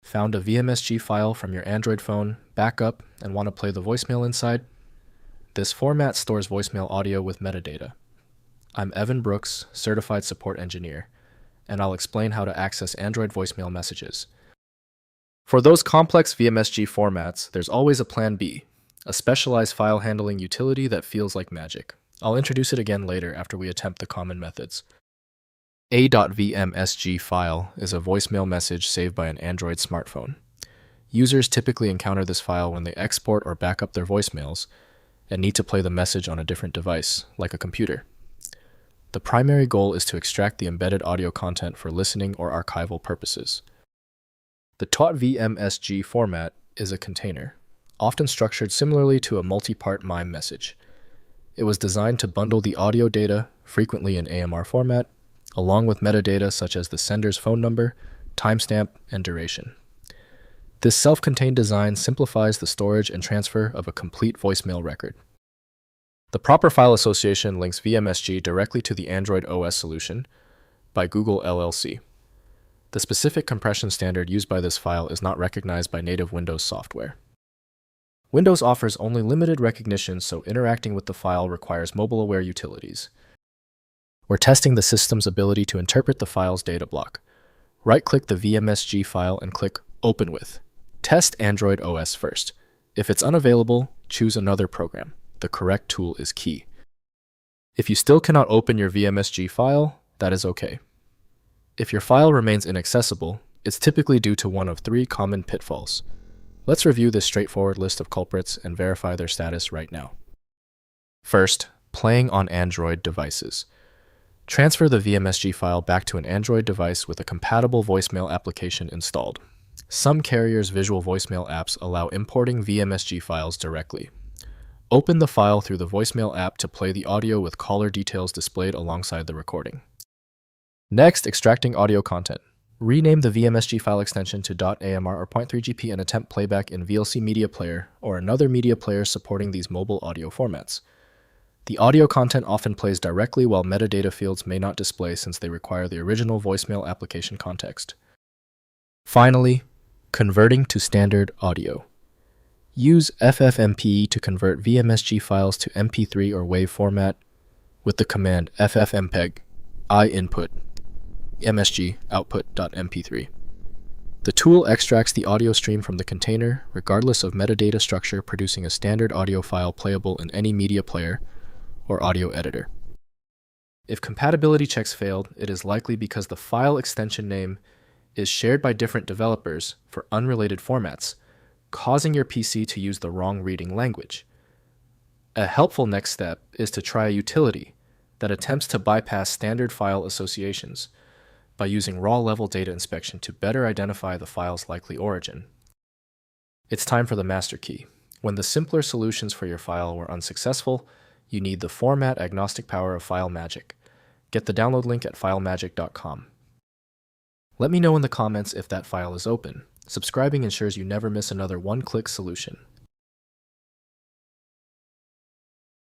Found a VMSG file from your Android phone, backup, and want to play the voicemail inside? This format stores voicemail audio with metadata. I'm Evan Brooks, Certified Support Engineer, and I'll explain how to access Android voicemail messages. For those complex VMSG formats, there's always a plan B, a specialized file handling utility that feels like magic. I'll introduce it again later after we attempt the common methods. A.vmsg file is a voicemail message saved by an Android smartphone. Users typically encounter this file when they export or back up their voicemails and need to play the message on a different device, like a computer. The primary goal is to extract the embedded audio content for listening or archival purposes. The .vmsg format is a container, often structured similarly to a multi-part MIME message. It was designed to bundle the audio data, frequently in AMR format, along with metadata such as the sender's phone number, timestamp, and duration. This self-contained design simplifies the storage and transfer of a complete voicemail record. The proper file association links VMSG directly to the Android OS solution by Google LLC. The specific compression standard used by this file is not recognized by native Windows software. Windows offers only limited recognition, so interacting with the file requires mobile-aware utilities. We're testing the system's ability to interpret the file's data block. Right-click the VMSG file and click Open With. Test Android OS first. If it's unavailable, choose another program. The correct tool is key. If you still cannot open your VMSG file, that is okay. If your file remains inaccessible, it's typically due to one of three common pitfalls. Let's review this straightforward list of culprits and verify their status right now. First, playing on Android devices. Transfer the VMSG file back to an Android device with a compatible voicemail application installed. Some carriers' visual voicemail apps allow importing VMSG files directly. Open the file through the voicemail app to play the audio with caller details displayed alongside the recording. Next, extracting audio content. Rename the VMSG file extension to .amr or .3gp and attempt playback in VLC Media Player or another media player supporting these mobile audio formats. The audio content often plays directly, while metadata fields may not display since they require the original voicemail application context. Finally, converting to standard audio. Use FFmpeg to convert VMSG files to MP3 or WAV format with the command FFmpeg input.vmsg output.mp3. The tool extracts the audio stream from the container, regardless of metadata structure, producing a standard audio file playable in any media player or audio editor. If compatibility checks failed, it is likely because the file extension name is shared by different developers for unrelated formats, causing your PC to use the wrong reading language. A helpful next step is to try a utility that attempts to bypass standard file associations by using raw-level data inspection to better identify the file's likely origin. It's time for the master key. When the simpler solutions for your file were unsuccessful, you need the format-agnostic power of FileMagick. Get the download link at filemagick.com. Let me know in the comments if that file is open. Subscribing ensures you never miss another one-click solution.